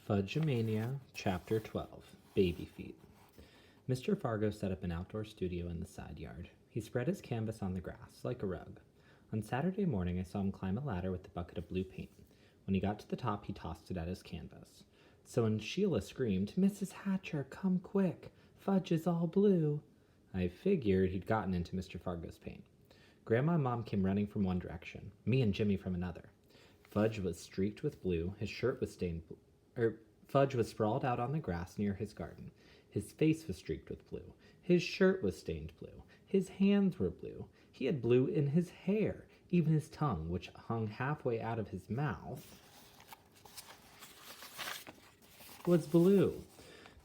Fudge-a-mania Chapter 12, Baby Feet. Mr. Fargo set up an outdoor studio in the side yard. He spread his canvas on the grass, like a rug. On Saturday morning, I saw him climb a ladder with a bucket of blue paint. When he got to the top, he tossed it at his canvas. So when Sheila screamed, "Mrs. Hatcher, come quick! Fudge is all blue!" I figured he'd gotten into Mr. Fargo's paint. Grandma and Mom came running from one direction, me and Jimmy from another. Fudge was streaked with blue, his shirt was stained Fudge was sprawled out on the grass near his garden. His face was streaked with blue. His shirt was stained blue. His hands were blue. He had blue in his hair. Even his tongue, which hung halfway out of his mouth, was blue.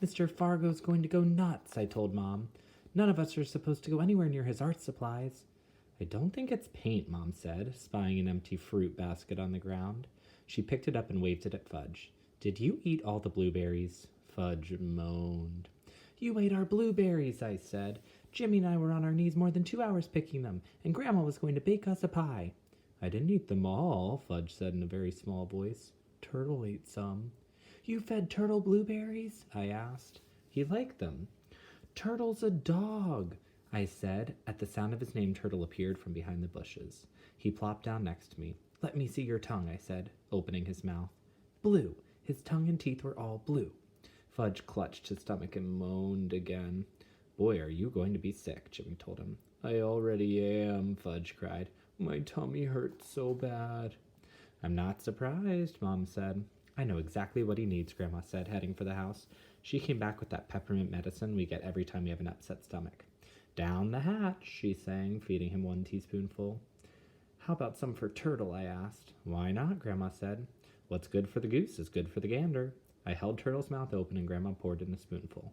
"Mr. Fargo's going to go nuts," I told Mom. "None of us are supposed to go anywhere near his art supplies." "I don't think it's paint," Mom said, spying an empty fruit basket on the ground. She picked it up and waved it at Fudge. "Did you eat all the blueberries?" Fudge moaned. "You ate our blueberries," I said. "Jimmy and I were on our knees more than 2 hours picking them, and Grandma was going to bake us a pie." "I didn't eat them all," Fudge said in a very small voice. "Turtle ate some." "You fed Turtle blueberries?" I asked. He liked them. "Turtle's a dog," I said. At the sound of his name, Turtle appeared from behind the bushes. He plopped down next to me. "Let me see your tongue," I said, opening his mouth. Blue. His tongue and teeth were all blue. Fudge clutched his stomach and moaned again. "Boy, are you going to be sick," Jimmy told him. "I already am," Fudge cried. "My tummy hurts so bad." "I'm not surprised," Mom said. "I know exactly what he needs," Grandma said, heading for the house. She came back with that peppermint medicine we get every time we have an upset stomach. "Down the hatch," she sang, feeding him 1 teaspoonful. "How about some for Turtle?" I asked. "Why not?" Grandma said. "What's good for the goose is good for the gander." I held Turtle's mouth open and Grandma poured in a spoonful.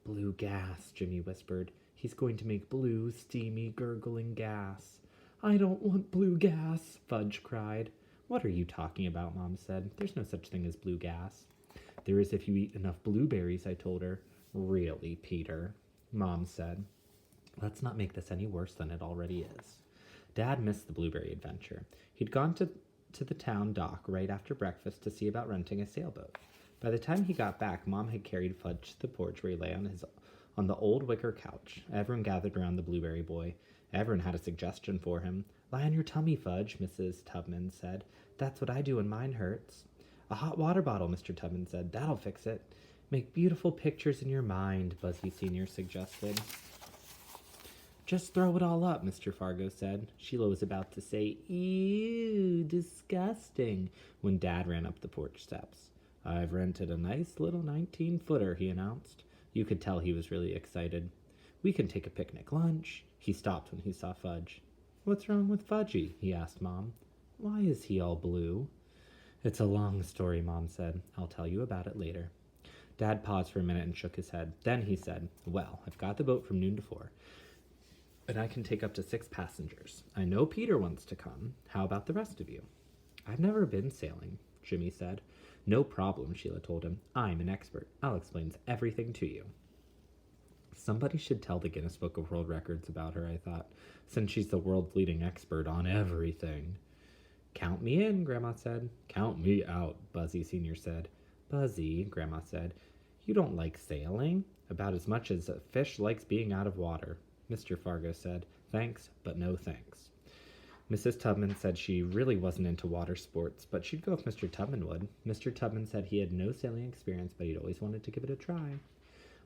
"Blue gas," Jimmy whispered. "He's going to make blue, steamy, gurgling gas." "I don't want blue gas," Fudge cried. "What are you talking about?" Mom said. "There's no such thing as blue gas." "There is if you eat enough blueberries," I told her. "Really, Peter?" Mom said. "Let's not make this any worse than it already is." Dad missed the blueberry adventure. He'd gone to the town dock right after breakfast to see about renting a sailboat. By the time he got back, Mom had carried Fudge to the porch where he lay on the old wicker couch. Everyone gathered around the blueberry boy. Everyone had a suggestion for him. "Lie on your tummy, Fudge," Mrs. Tubman said. "That's what I do when mine hurts." "A hot water bottle," Mr. Tubman said. "That'll fix it." "Make beautiful pictures in your mind," Buzzy Sr. suggested. "Just throw it all up," Mr. Fargo said. Sheila was about to say, "Ew, disgusting," when Dad ran up the porch steps. "I've rented a nice little 19-footer, he announced. You could tell he was really excited. "We can take a picnic lunch." He stopped when he saw Fudge. "What's wrong with Fudgy?" he asked Mom. "Why is he all blue?" "It's a long story," Mom said. "I'll tell you about it later." Dad paused for a minute and shook his head. Then he said, "Well, I've got the boat from noon to 4. And I can take up to 6 passengers. I know Peter wants to come. How about the rest of you?" "I've never been sailing," Jimmy said. "No problem," Sheila told him. "I'm an expert. I'll explain everything to you." Somebody should tell the Guinness Book of World Records about her, I thought, since she's the world's leading expert on everything. "Count me in," Grandma said. "Count me out," Buzzy Sr. said. "Buzzy," Grandma said, "you don't like sailing?" "About as much as a fish likes being out of water," Mr. Fargo said. "Thanks, but no thanks." Mrs. Tubman said she really wasn't into water sports, but she'd go if Mr. Tubman would. Mr. Tubman said he had no sailing experience, but he'd always wanted to give it a try.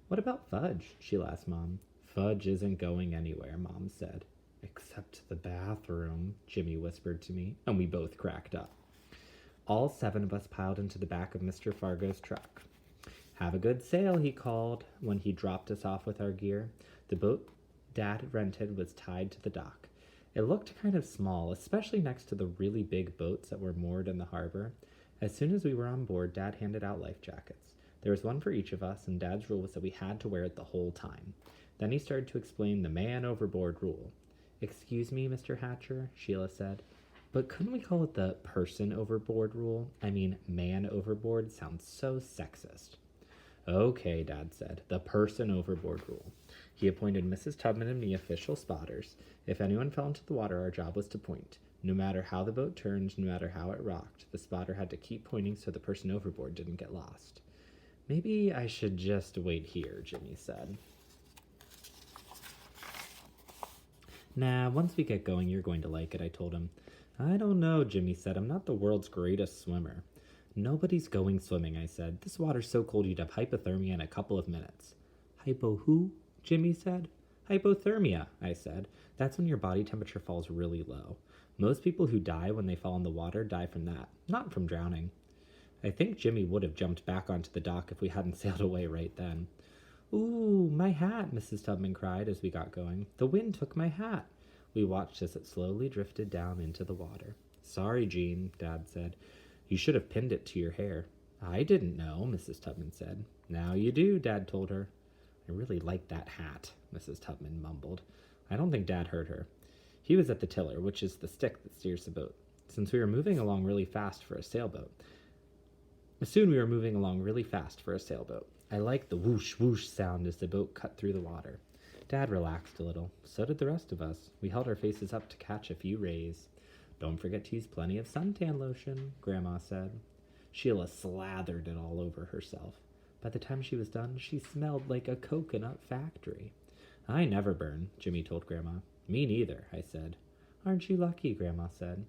"What about Fudge?" Sheila asked Mom. "Fudge isn't going anywhere," Mom said. "Except to the bathroom," Jimmy whispered to me, and we both cracked up. All 7 of us piled into the back of Mr. Fargo's truck. "Have a good sail," he called when he dropped us off with our gear. The boat Dad had rented was tied to the dock. It looked kind of small, especially next to the really big boats that were moored in the harbor. As soon as we were on board, Dad handed out life jackets. There was one for each of us, and Dad's rule was that we had to wear it the whole time. Then he started to explain the man overboard rule. "Excuse me, Mr. Hatcher," Sheila said, "but couldn't we call it the person overboard rule? I mean, man overboard sounds so sexist." "Okay," Dad said, "the person overboard rule." He appointed Mrs. Tubman and me official spotters. If anyone fell into the water, our job was to point. No matter how the boat turned, no matter how it rocked, the spotter had to keep pointing so the person overboard didn't get lost. Maybe I should just wait here, Jimmy said. Nah, once we get going, you're going to like it, I told him. I don't know, Jimmy said. I'm not the world's greatest swimmer. Nobody's going swimming, I said. This water's so cold you'd have hypothermia in a couple of minutes. Hypo who? Jimmy said. Hypothermia, I said. That's when your body temperature falls really low. Most people who die when they fall in the water die from that, not from drowning. I think Jimmy would have jumped back onto the dock if we hadn't sailed away right then. Ooh, my hat, Mrs. Tubman cried as we got going. The wind took my hat. We watched as it slowly drifted down into the water. Sorry, Jean, Dad said. You should have pinned it to your hair. I didn't know, Mrs. Tubman said. Now you do, Dad told her. I really like that hat, Mrs. Tubman mumbled. I don't think Dad heard her. He was at the tiller, which is the stick that steers the boat. Soon we were moving along really fast for a sailboat. I liked the whoosh whoosh sound as the boat cut through the water. Dad relaxed a little. So did the rest of us. We held our faces up to catch a few rays. Don't forget to use plenty of suntan lotion, Grandma said. Sheila slathered it all over herself. By the time she was done, she smelled like a coconut factory. I never burn, Jimmy told Grandma. Me neither, I said. Aren't you lucky, Grandma said.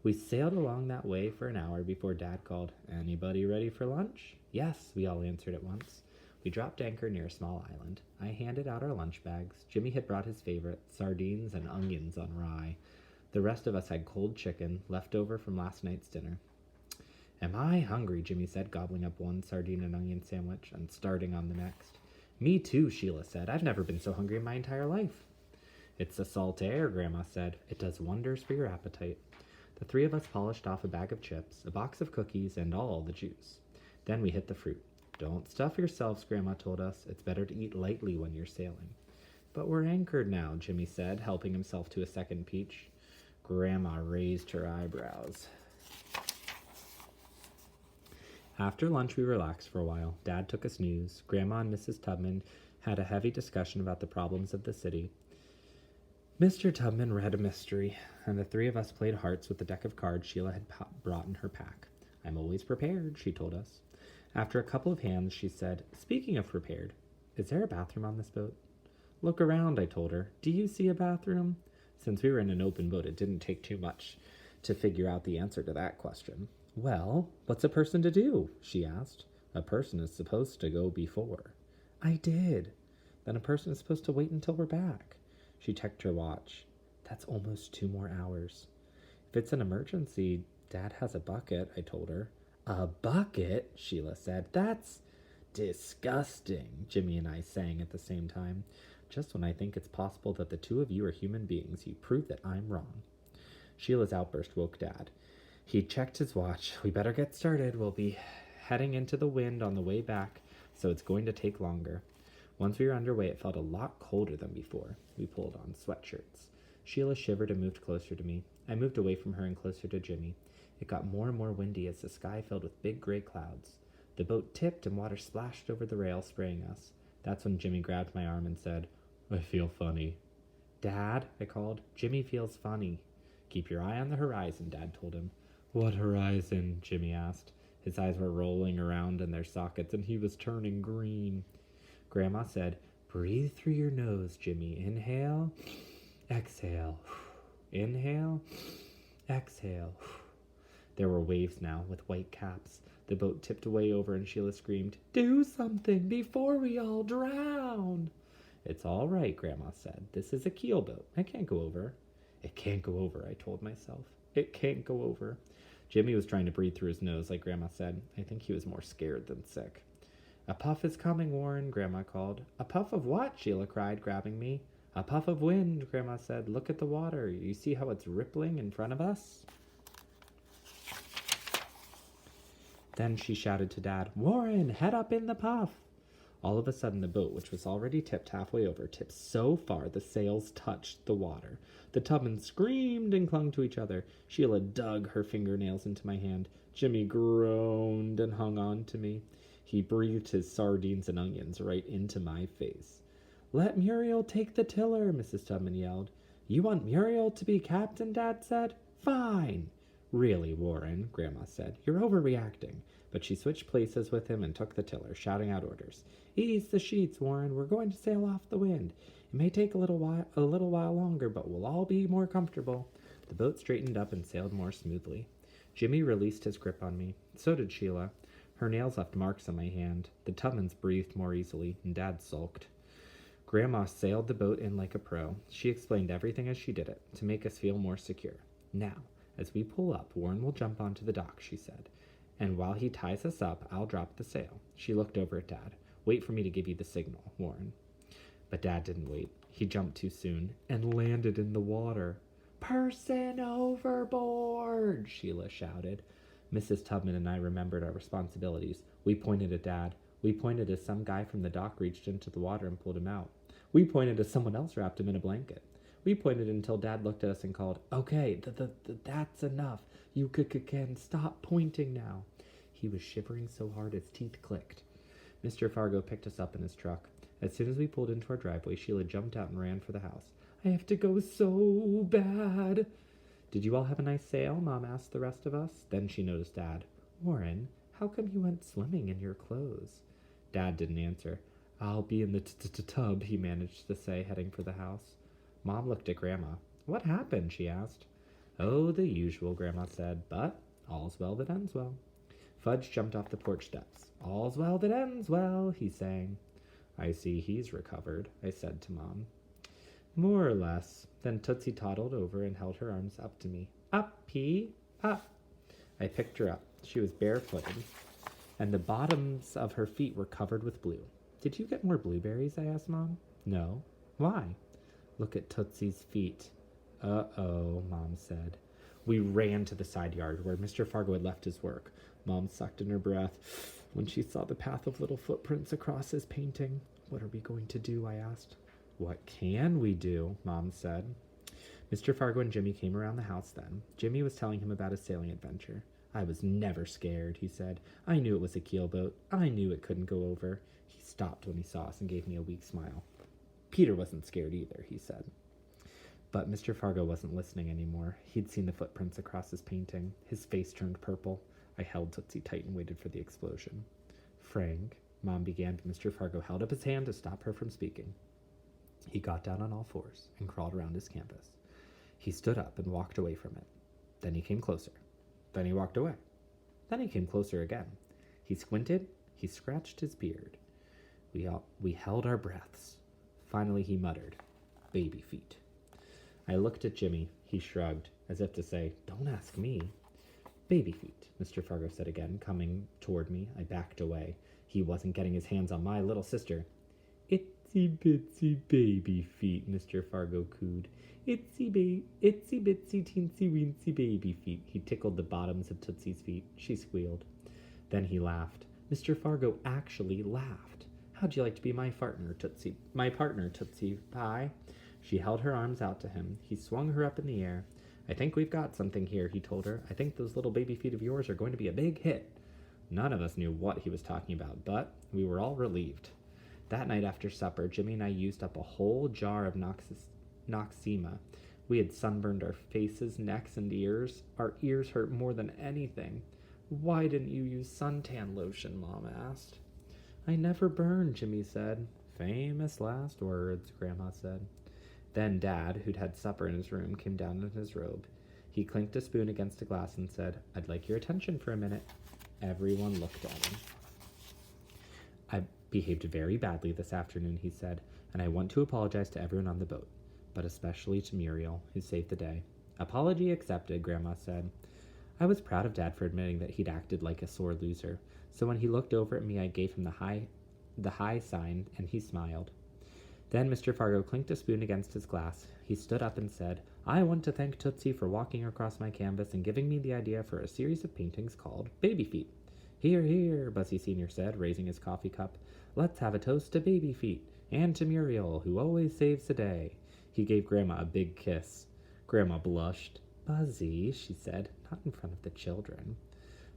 We sailed along that way for an hour before Dad called, Anybody ready for lunch? Yes, we all answered at once. We dropped anchor near a small island. I handed out our lunch bags. Jimmy had brought his favorite, sardines and onions on rye. The rest of us had cold chicken, left over from last night's dinner. Am I hungry, Jimmy said, gobbling up one sardine and onion sandwich and starting on the next. Me too, Sheila said. I've never been so hungry in my entire life. It's the salt air, Grandma said. It does wonders for your appetite. The three of us polished off a bag of chips, a box of cookies, and all the juice. Then we hit the fruit. Don't stuff yourselves, Grandma told us. It's better to eat lightly when you're sailing. But we're anchored now, Jimmy said, helping himself to a second peach. Grandma raised her eyebrows. After lunch, we relaxed for a while. Dad took a snooze. Grandma and Mrs. Tubman had a heavy discussion about the problems of the city. Mr. Tubman read a mystery, and the three of us played hearts with the deck of cards Sheila had brought in her pack. I'm always prepared, she told us. After a couple of hands, she said, Speaking of prepared, is there a bathroom on this boat? Look around, I told her. Do you see a bathroom? Since we were in an open boat, it didn't take too much to figure out the answer to that question. Well, what's a person to do? She asked. A person is supposed to go before. I did. Then a person is supposed to wait until we're back. She checked her watch. That's almost 2 more hours. If it's an emergency, Dad has a bucket, I told her. A bucket? Sheila said. That's disgusting, Jimmy and I sang at the same time. Just when I think it's possible that the two of you are human beings, you prove that I'm wrong. Sheila's outburst woke Dad. He checked his watch. We better get started. We'll be heading into the wind on the way back, so it's going to take longer. Once we were underway, it felt a lot colder than before. We pulled on sweatshirts. Sheila shivered and moved closer to me. I moved away from her and closer to Jimmy. It got more and more windy as the sky filled with big gray clouds. The boat tipped and water splashed over the rail, spraying us. That's when Jimmy grabbed my arm and said, I feel funny. Dad, I called. Jimmy feels funny. Keep your eye on the horizon, Dad told him. What horizon? Jimmy asked. His eyes were rolling around in their sockets, and he was turning green. Grandma said, Breathe through your nose, Jimmy. Inhale, exhale. Inhale, exhale. There were waves now, with white caps. The boat tipped away over, and Sheila screamed, Do something before we all drown. It's all right, Grandma said. This is a keel boat. I can't go over. It can't go over, I told myself. It can't go over. Jimmy was trying to breathe through his nose, like Grandma said. I think he was more scared than sick. A puff is coming, Warren, Grandma called. A puff of what? Sheila cried, grabbing me. A puff of wind, Grandma said. Look at the water. You see how it's rippling in front of us? Then she shouted to Dad, Warren, head up in the puff. All of a sudden, the boat, which was already tipped halfway over, tipped so far the sails touched the water. The Tubmans screamed and clung to each other. Sheila dug her fingernails into my hand. Jimmy groaned and hung on to me. He breathed his sardines and onions right into my face. Let Muriel take the tiller, Mrs. Tubman yelled. You want Muriel to be captain, Dad said. Fine. Really, Warren, Grandma said, you're overreacting. But she switched places with him and took the tiller, shouting out orders. Ease the sheets, Warren. We're going to sail off the wind. It may take a little while longer, but we'll all be more comfortable. The boat straightened up and sailed more smoothly. Jimmy released his grip on me. So did Sheila. Her nails left marks on my hand. The Tubmans breathed more easily, and Dad sulked. Grandma sailed the boat in like a pro. She explained everything as she did it, to make us feel more secure. Now, as we pull up, Warren will jump onto the dock, she said. And while he ties us up, I'll drop the sail. She looked over at Dad. Wait for me to give you the signal, Warren. But Dad didn't wait. He jumped too soon and landed in the water. Person overboard, Sheila shouted. Mrs. Tubman and I remembered our responsibilities. We pointed at Dad. We pointed as some guy from the dock reached into the water and pulled him out. We pointed as someone else wrapped him in a blanket. We pointed until Dad looked at us and called, Okay, that's enough. You can stop pointing now. He was shivering so hard his teeth clicked. Mr. Fargo picked us up in his truck. As soon as we pulled into our driveway, Sheila jumped out and ran for the house. I have to go so bad. Did you all have a nice sail? Mom asked the rest of us. Then she noticed Dad. Warren, how come you went swimming in your clothes? Dad didn't answer. I'll be in the tub, he managed to say, heading for the house. Mom looked at Grandma. What happened? She asked. Oh, the usual, Grandma said, but all's well that ends well. Fudge jumped off the porch steps. All's well that ends well, he sang. I see he's recovered, I said to Mom. More or less. Then Tootsie toddled over and held her arms up to me. Up, Pea, up. I picked her up. She was barefooted, and the bottoms of her feet were covered with blue. Did you get more blueberries? I asked Mom. No. Why? Look at Tootsie's feet. Uh-oh, Mom said. We ran to the side yard where Mr. Fargo had left his work. Mom sucked in her breath when she saw the path of little footprints across his painting. What are we going to do? I asked. What can we do? Mom said. Mr. Fargo and Jimmy came around the house then. Jimmy was telling him about his sailing adventure. I was never scared, he said. I knew it was a keelboat. I knew it couldn't go over. He stopped when he saw us and gave me a weak smile. Peter wasn't scared either, he said. But Mr. Fargo wasn't listening anymore. He'd seen the footprints across his painting. His face turned purple. I held Tootsie tight and waited for the explosion. Frank, Mom began, but Mr. Fargo held up his hand to stop her from speaking. He got down on all fours and crawled around his canvas. He stood up and walked away from it. Then he came closer. Then he walked away. Then he came closer again. He squinted. He scratched his beard. We held our breaths. Finally he muttered, baby feet. I looked at Jimmy. He shrugged, as if to say, don't ask me. Baby feet, Mr. Fargo said again, coming toward me. I backed away. He wasn't getting his hands on my little sister. Itsy bitsy baby feet, Mr. Fargo cooed. Itsy bitsy teensy weensy baby feet. He tickled the bottoms of Tootsie's feet. She squealed. Then he laughed. Mr. Fargo actually laughed. How'd you like to be my partner, Tootsie? My partner, Tootsie Pie? She held her arms out to him. He swung her up in the air. I think we've got something here, he told her. I think those little baby feet of yours are going to be a big hit. None of us knew what he was talking about, but we were all relieved. That night after supper, Jimmy and I used up a whole jar of Noxema. We had sunburned our faces, necks, and ears. Our ears hurt more than anything. Why didn't you use suntan lotion, Mom asked. I never burn, Jimmy said. Famous last words, Grandma said. Then Dad, who'd had supper in his room, came down in his robe. He clinked a spoon against a glass and said, I'd like your attention for a minute. Everyone looked at him. I behaved very badly this afternoon, he said, and I want to apologize to everyone on the boat, but especially to Muriel, who saved the day. Apology accepted, Grandma said. I was proud of Dad for admitting that he'd acted like a sore loser, so when he looked over at me, I gave him the high sign, and he smiled. Then Mr. Fargo clinked a spoon against his glass. He stood up and said, I want to thank Tootsie for walking across my canvas and giving me the idea for a series of paintings called Baby Feet. Hear, hear, Buzzy Sr. said, raising his coffee cup. Let's have a toast to Baby Feet, and to Muriel, who always saves the day. He gave Grandma a big kiss. Grandma blushed. Buzzy, she said, not in front of the children.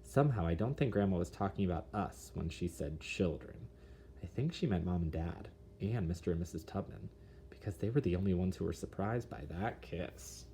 Somehow I don't think Grandma was talking about us when she said children. I think she meant Mom and Dad, and Mr. and Mrs. Tubman, because they were the only ones who were surprised by that kiss.